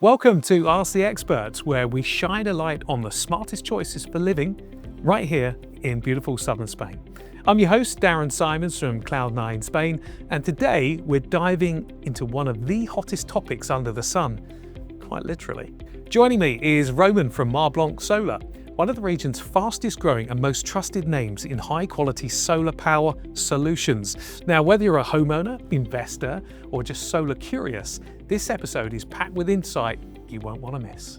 Welcome to Ask the Experts, where we shine a light on the smartest choices for living right here in beautiful southern Spain. I'm your host, Darren Simons from Cloud9 Spain, and today we're diving into one of the hottest topics under the sun, quite literally. Joining me is Roman from Marblanc Solar, one of the region's fastest growing and most trusted names in high quality solar power solutions. Now, whether you're a homeowner, investor, or just solar curious, this episode is packed with insight you won't want to miss.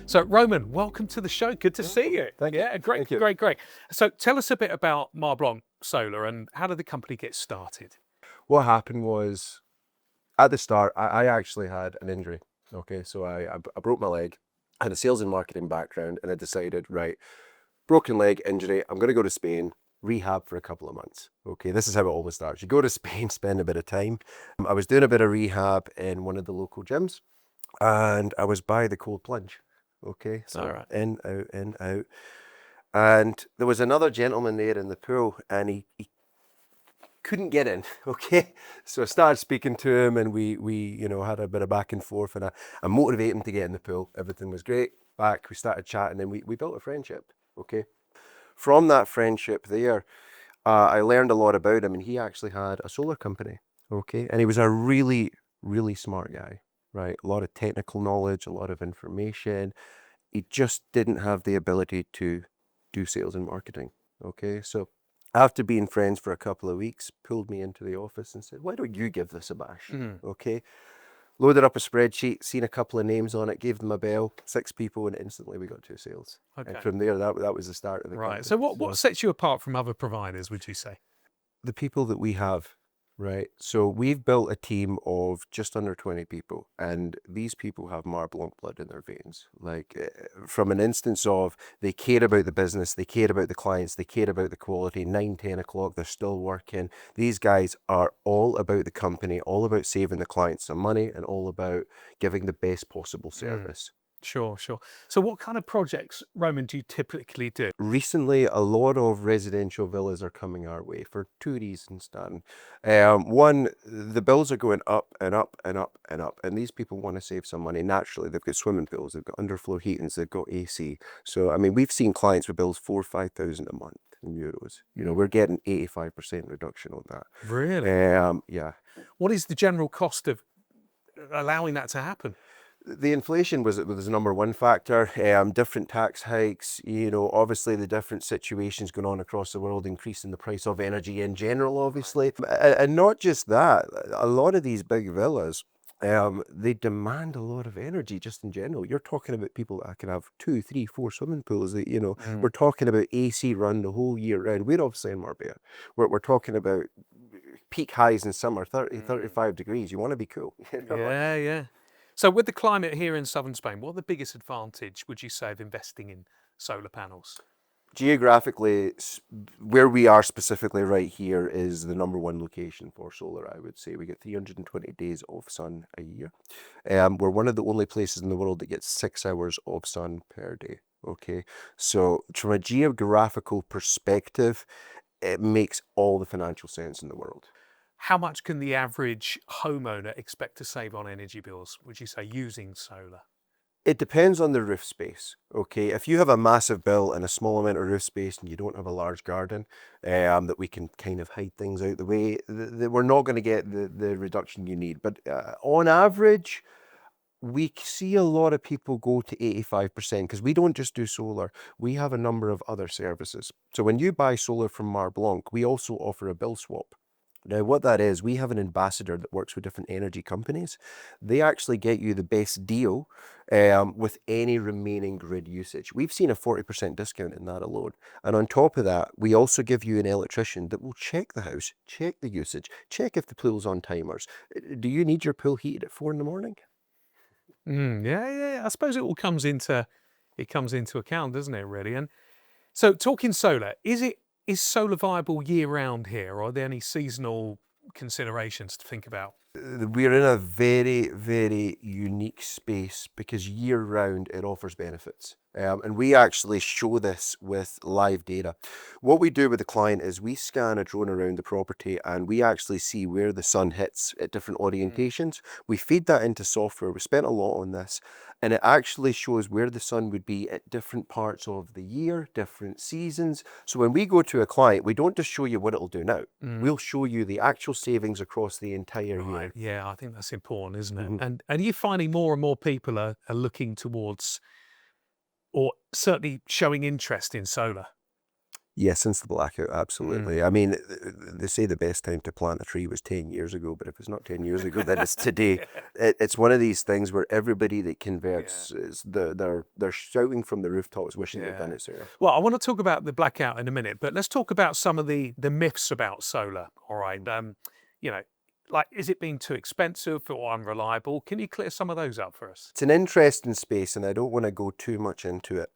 So Roman, welcome to the show. Good to see you. Thank you. Yeah, great, Thank you. great. So tell us a bit about Marblanc Solar and how did the company get started? What happened was, at the start, I actually had an injury. Okay, so I broke my leg. I had a sales and marketing background, and I decided, right, broken leg, injury, I'm going to go to Spain, rehab for a couple of months. Okay, this is how it always starts. You go to Spain, spend a bit of time. I was doing a bit of rehab in one of the local gyms, and I was by the cold plunge. Okay, so All right. in, out. And there was another gentleman there in the pool, and he couldn't get in. Okay, so I started speaking to him, and we had a bit of back and forth, and I motivated him to get in the pool. Everything was great. Back, we started chatting, and we built a friendship. Okay, from that friendship there, I learned a lot about him, and he actually had a solar company. Okay, and he was a really, really smart guy, right? A lot of technical knowledge, a lot of information. He just didn't have the ability to do sales and marketing. Okay, so after being friends for a couple of weeks, pulled me into the office and said, why don't you give this a bash? Okay, loaded up a spreadsheet, seen a couple of names on it, gave them a bell, 6 people, and instantly we got 2 sales. Okay. And from there, that was the start of the company. Right. So what sets you apart from other providers, would you say? The people that we have, right? So we've built a team of just under 20 people, and these people have Marblanc blood in their veins. Like, from an instance of they care about the business, they care about the clients, they care about the quality. 9, 10 o'clock, they're still working. These guys are all about the company, all about saving the clients some money, and all about giving the best possible service. Sure. So what kind of projects, Roman, do you typically do? Recently, a lot of residential villas are coming our way for 2 reasons, Dan. One, the bills are going up and up and up and up, and these people want to save some money. Naturally, they've got swimming pools, they've got underfloor heatings, they've got AC. So, I mean, we've seen clients with bills 4,000 or 5,000 a month in euros. You know, we're getting 85% reduction on that. Really? Yeah. What is the general cost of allowing that to happen? The inflation was the number one factor. Different tax hikes, obviously the different situations going on across the world, increasing the price of energy in general, obviously. And not just that, a lot of these big villas, they demand a lot of energy just in general. You're talking about people that can have 2, 3, 4 swimming pools. That, we're talking about AC run the whole year round. We're obviously in Marbella. We're talking about peak highs in summer, 30, 35 degrees. You want to be cool. Yeah. So with the climate here in southern Spain, what are the biggest advantage, would you say, of investing in solar panels? Geographically, where we are specifically right here is the number one location for solar, I would say. We get 320 days of sun a year. We're one of the only places in the world that gets 6 hours of sun per day. Okay, so from a geographical perspective, it makes all the financial sense in the world. How much can the average homeowner expect to save on energy bills, would you say, using solar? It depends on the roof space. Okay, if you have a massive bill and a small amount of roof space and you don't have a large garden, that we can kind of hide things out the way, we're not going to get the reduction you need. But on average, we see a lot of people go to 85% because we don't just do solar. We have a number of other services. So when you buy solar from Marblanc, we also offer a bill swap. Now, what that is, we have an ambassador that works with different energy companies. They actually get you the best deal with any remaining grid usage. We've seen a 40% discount in that alone. And on top of that, we also give you an electrician that will check the house, check the usage, check if the pool's on timers. Do you need your pool heated at 4 in the morning? Yeah. I suppose it all comes into account, doesn't it, really? And so talking solar, is solar viable year round here, or are there any seasonal considerations to think about? We're in a very, very unique space because year round it offers benefits. And we actually show this with live data. What we do with the client is we scan a drone around the property and we actually see where the sun hits at different orientations. We feed that into software. We spent a lot on this, and it actually shows where the sun would be at different parts of the year, different seasons. So when we go to a client, we don't just show you what it'll do now. We'll show you the actual savings across the entire year. Yeah, I think that's important, isn't it? And you're finding more and more people are looking towards, or certainly showing interest in solar. Yeah, since the blackout, absolutely. I mean, they say the best time to plant a tree was 10 years ago, but if it's not 10 years ago, then it's today. It's one of these things where everybody that converts, they're shouting from the rooftops, wishing they'd done it sooner. Well, I want to talk about the blackout in a minute, but let's talk about some of the myths about solar. All right, you know, like, is it being too expensive or unreliable? Can you clear some of those up for us? It's an interesting space, and I don't want to go too much into it.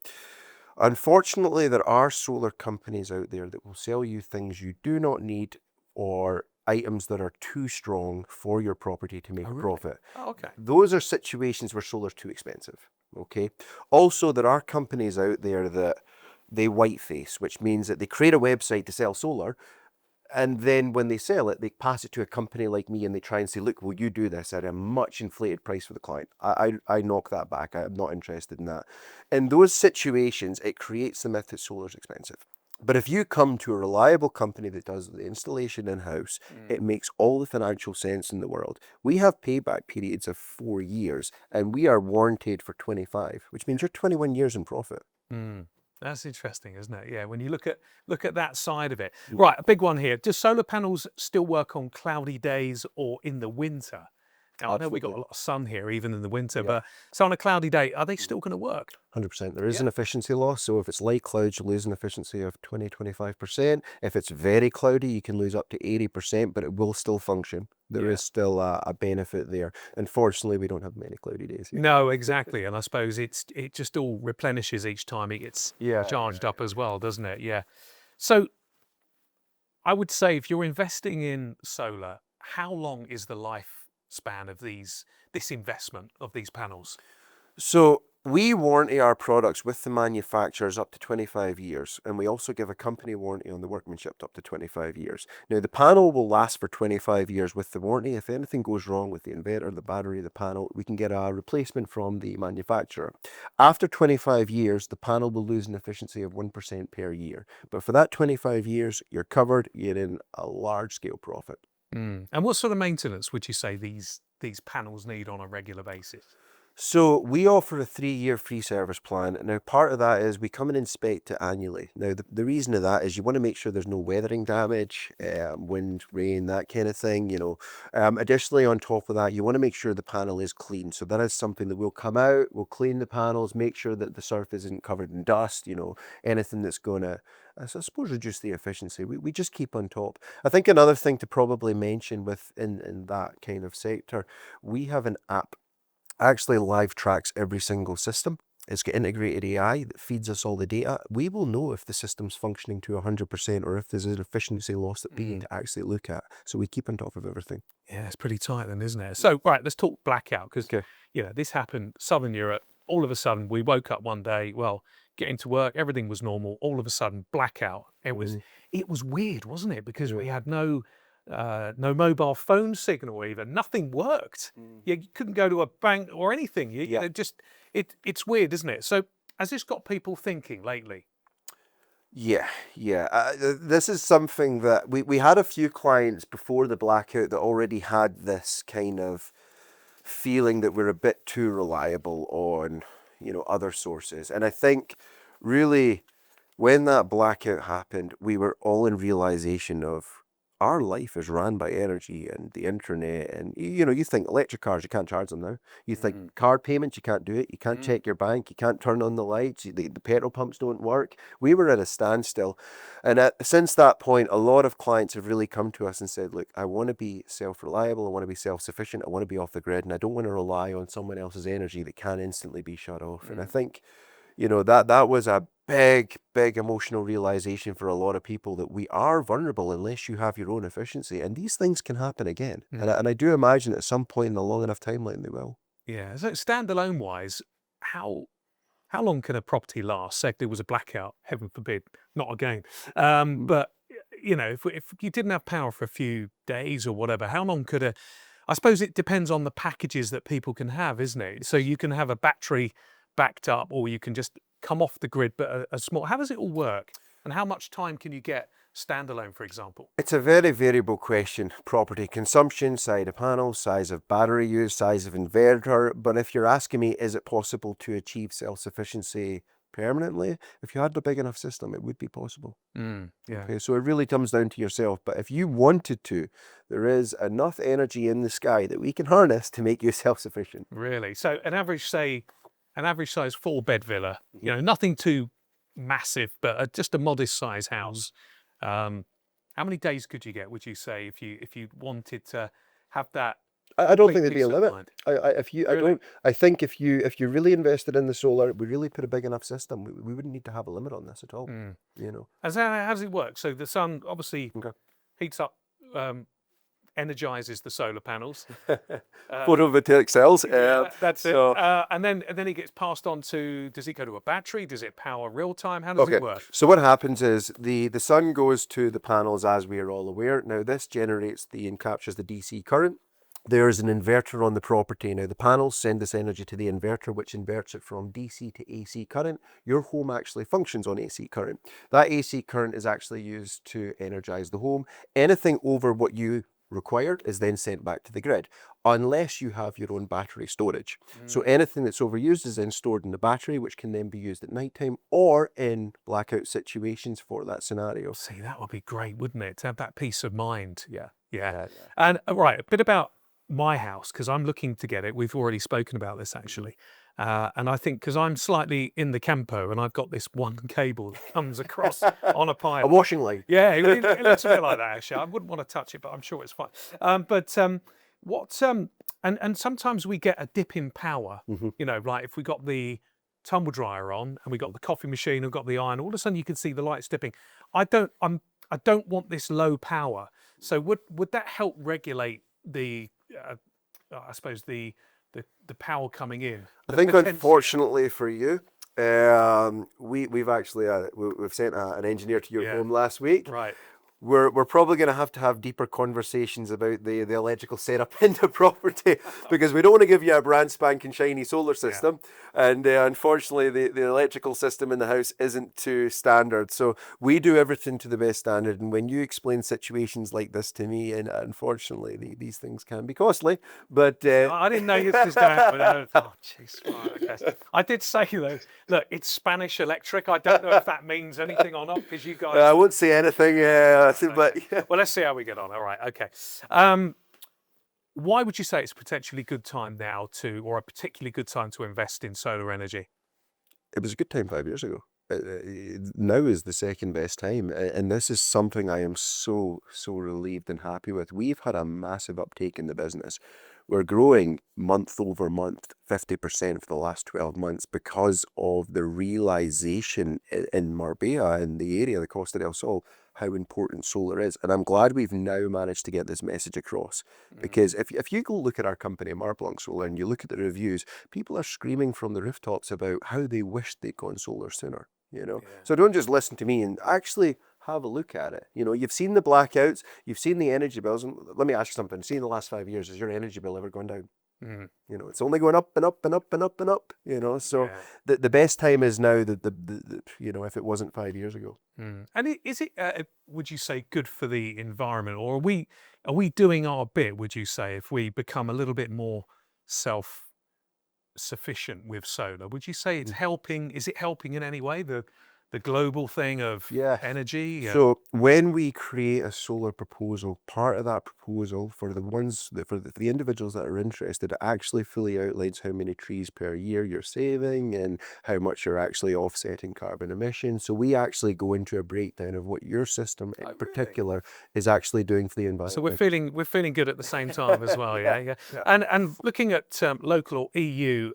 Unfortunately, there are solar companies out there that will sell you things you do not need, or items that are too strong for your property to make a profit. Oh, okay. Those are situations where solar's too expensive. Okay. Also, there are companies out there that they whiteface, which means that they create a website to sell solar, and then when they sell it, they pass it to a company like me and they try and say, look, will you do this at a much inflated price for the client? I knock that back. I'm not interested in that. In those situations, it creates the myth that solar's expensive. But if you come to a reliable company that does the installation in-house, it makes all the financial sense in the world. We have payback periods of 4 years and we are warranted for 25, which means you're 21 years in profit. That's interesting, isn't it? Yeah, when you look at that side of it. Right, a big one here. Do solar panels still work on cloudy days or in the winter? Now, I know we got a lot of sun here, even in the winter, but so on a cloudy day, are they still going to work? 100%. There is an efficiency loss. So if it's light clouds, you lose an efficiency of 20-25%. If it's very cloudy, you can lose up to 80%, but it will still function. There is still a benefit there. Unfortunately, we don't have many cloudy days here. No, exactly. And I suppose it just all replenishes each time it gets charged up as well, doesn't it? Yeah. So I would say if you're investing in solar, how long is the lifespan of this investment of these panels? So we warranty our products with the manufacturers up to 25 years, and we also give a company warranty on the workmanship up to 25 years. Now, the panel will last for 25 years with the warranty. If anything goes wrong with the inverter, the battery, the panel, we can get a replacement from the manufacturer. After 25 years, the panel will lose an efficiency of 1% per year. But for that 25 years, you're covered, you're in a large-scale profit. And what sort of maintenance would you say these panels need on a regular basis? So we offer a 3-year free service plan. Now, part of that is we come and inspect it annually. Now, the reason of that is you want to make sure there's no weathering damage, wind, rain, that kind of thing, you know. Additionally, on top of that, you want to make sure the panel is clean. So that is something that we'll come out, we'll clean the panels, make sure that the surface isn't covered in dust, you know, anything that's going to, I suppose, reduce the efficiency. We just keep on top. I think another thing to probably mention in that kind of sector, we have an app actually live tracks every single system. It's got integrated AI that feeds us all the data. We will know if the system's functioning to 100% or if there's an efficiency loss that we need to actually look at. So we keep on top of everything. Yeah, it's pretty tight then, isn't it? So, right, let's talk blackout, because you know, this happened Southern Europe. All of a sudden, we woke up one day, well, getting to work, everything was normal. All of a sudden, blackout. It was weird, wasn't it? Because we had no mobile phone signal even. Nothing worked. You couldn't go to a bank or anything. You know, it's weird, isn't it? So has this got people thinking lately? Yeah. This is something that we had a few clients before the blackout that already had this kind of feeling that we're a bit too reliable on, you know, other sources. And I think really when that blackout happened, we were all in realization of our life is ran by energy and the internet. And, you know, you think electric cars, you can't charge them now. You think card payments, you can't do it. You can't check your bank. You can't turn on the lights. The petrol pumps don't work. We were at a standstill. And since that point, a lot of clients have really come to us and said, look, I want to be self-reliable. I want to be self-sufficient. I want to be off the grid. And I don't want to rely on someone else's energy that can instantly be shut off. And I think, you know, that was a big emotional realization for a lot of people, that we are vulnerable unless you have your own efficiency, and these things can happen again. And I do imagine at some point in a long enough timeline they will. Yeah. So standalone wise, how how long can a property last? Say if there was a blackout, heaven forbid, not again. But you know, if you didn't have power for a few days or whatever, how long could a? I suppose it depends on the packages that people can have, isn't it? So you can have a battery backed up, or you can just come off the grid, but a small. How does it all work? And how much time can you get standalone, for example? It's a very variable question. Property consumption, size of panels, size of battery use, size of inverter. But if you're asking me, is it possible to achieve self-sufficiency permanently? If you had a big enough system, it would be possible. Yeah. Okay, so it really comes down to yourself. But if you wanted to, there is enough energy in the sky that we can harness to make you self-sufficient. Really? So an average size 4-bed villa, you know, nothing too massive, but just a modest size house. How many days could you get, would you say, if you wanted to have that? I don't think there'd be peace a of limit. mind? Really? I think if you're really invested in the solar, we really put a big enough system, we wouldn't need to have a limit on this at all. You know. How does it work? So the sun obviously heats up, energizes the solar panels. Photovoltaic cells. That's it. And then it gets passed on to. Does it go to a battery? Does it power real time? How does it work? So what happens is the sun goes to the panels, as we are all aware. Now this generates and captures the DC current. There is an inverter on the property. Now the panels send this energy to the inverter, which inverts it from DC to AC current. Your home actually functions on AC current. That AC current is actually used to energize the home. Anything over what you required is then sent back to the grid, unless you have your own battery storage. So anything that's overused is then stored in the battery, which can then be used at nighttime or in blackout situations for that scenario. See, that would be great, wouldn't it? To have that peace of mind. Yeah. And right, a bit about my house, because I'm looking to get it. We've already spoken about this actually. And I think because I'm slightly in the campo and I've got this one cable that comes across on a pipe. A washing line. Yeah, it looks a bit like that actually. I wouldn't want to touch it, but I'm sure it's fine. And sometimes we get a dip in power, you know, like if we got the tumble dryer on and we got the coffee machine and got the iron, all of a sudden you can see the lights dipping. I don't want this low power. So would that help regulate the I suppose the power coming in? I think unfortunately for you, we've actually we've sent an engineer to your home last week. Right. We're probably going to have deeper conversations about the electrical setup in the property, because we don't want to give you a brand spanking shiny solar system, and unfortunately the electrical system in the house isn't to standard. So we do everything to the best standard, and when you explain situations like this to me, and unfortunately these things can be costly, but I didn't know this was going to happen. Oh jeez, I did say though, look, it's Spanish electric. I don't know if that means anything or not, because you guys. I won't say anything. But well, let's see how we get on. All right, okay. Why would you say it's a potentially good time now or a particularly good time to invest in solar energy? It was a good time 5 years ago. Now is the second best time, and this is something I am so relieved and happy with. We've had a massive uptake in the business. We're growing month over month, 50% for the last 12 months, because of the realization in Marbella, in the area, the Costa del Sol, how important solar is. And I'm glad we've now managed to get this message across, because if you go look at our company, Marblanc Solar, and you look at the reviews, people are screaming from the rooftops about how they wished they'd gone solar sooner, you know. So don't just listen to me, and actually have a look at it. You know, you've seen the blackouts, you've seen the energy bills, and let me ask you something. See, in the last 5 years, has your energy bill ever gone down? You know, it's only going up and up and up and up and up, you know. So the best time is now, the you know, if it wasn't 5 years ago. And is it would you say good for the environment, or are we doing our bit, would you say, if we become a little bit more self-sufficient with solar? Would you say it's helping? Is it helping in any way, the global thing of energy? So when we create a solar proposal, part of that proposal for the individuals that are interested, it actually fully outlines how many trees per year you're saving and how much you're actually offsetting carbon emissions. So we actually go into a breakdown of what your system in particular is actually doing for the environment. So we're feeling good at the same time as well. Yeah. And looking at local or EU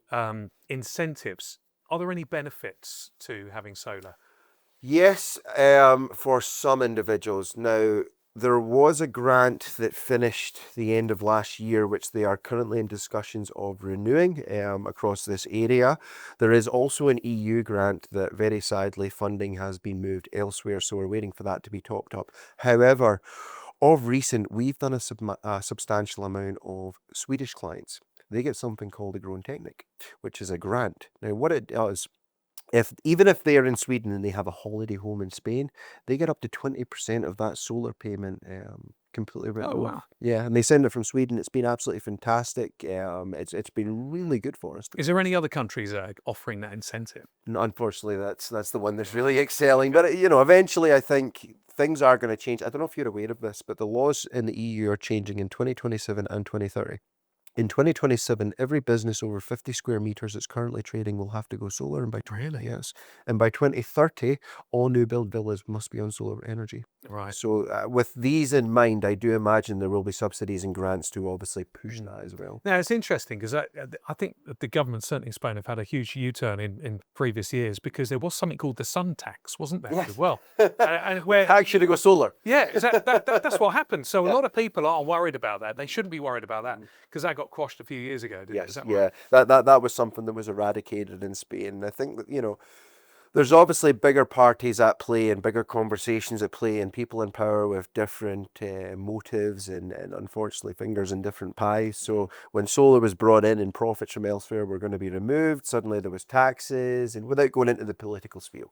incentives, are there any benefits to having solar? Yes, for some individuals. Now, there was a grant that finished the end of last year, which they are currently in discussions of renewing across this area. There is also an EU grant that very sadly funding has been moved elsewhere, so we're waiting for that to be topped up. However, of recent, we've done a substantial amount of Swedish clients. They get something called a Grown Technic, which is a grant. Now, what it does, even if they're in Sweden and they have a holiday home in Spain, they get up to 20% of that solar payment completely written Oh, off. wow. Yeah, and they send it from Sweden. It's been absolutely fantastic. It's been really good for us. Is there any other countries offering that incentive? Unfortunately, that's the one that's really excelling. But eventually, I think things are going to change. I don't know if you're aware of this, but the laws in the EU are changing in 2027 and 2030. In 2027, every business over 50 square meters that's currently trading will have to go solar. And yes. And by 2030, all new build villas must be on solar energy. Right. So with these in mind, I do imagine there will be subsidies and grants to obviously push that as well. Now, it's interesting because I think that the government, certainly in Spain, have had a huge U-turn in previous years because there was something called the sun tax, wasn't there, as well? And where Tax should go solar. Yeah, that's what happened. So a lot of people are worried about that. They shouldn't be worried about that because that got quashed a few years ago, didn't it? Is that right? That was something that was eradicated in Spain. I think that, there's obviously bigger parties at play and bigger conversations at play and people in power with different motives and unfortunately fingers in different pies. So when solar was brought in and profits from elsewhere were going to be removed, suddenly there was taxes, and without going into the political spiel.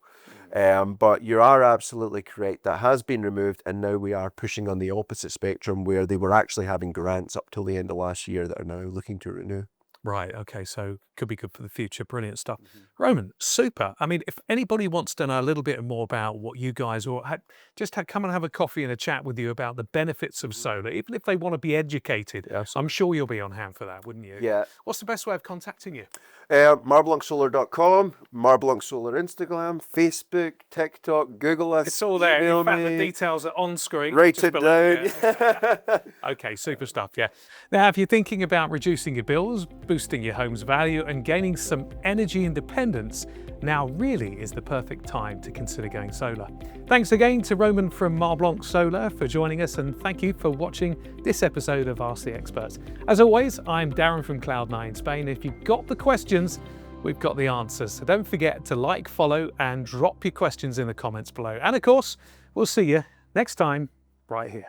But you are absolutely correct. That has been removed, and now we are pushing on the opposite spectrum where they were actually having grants up till the end of last year that are now looking to renew. Right. Okay. So could be good for the future. Brilliant stuff. Roman, super. I mean, if anybody wants to know a little bit more about what you guys come and have a coffee and a chat with you about the benefits of solar, even if they want to be educated, I'm sure you'll be on hand for that, wouldn't you? Yeah. What's the best way of contacting you? Marblancsolar.com, Marblanc Solar Instagram, Facebook, TikTok, Google us. It's all there. Email In fact, me. the details are on screen. Write Just it below. down. Okay, super stuff, yeah. Now, if you're thinking about reducing your bills, boosting your home's value, and gaining some energy independence, now really is the perfect time to consider going solar. Thanks again to Roman from Marblanc Solar for joining us, and thank you for watching this episode of Ask the Experts. As always, I'm Darren from Cloud9 Spain. If you've got the questions, we've got the answers. So don't forget to like, follow, and drop your questions in the comments below. And of course, we'll see you next time right here.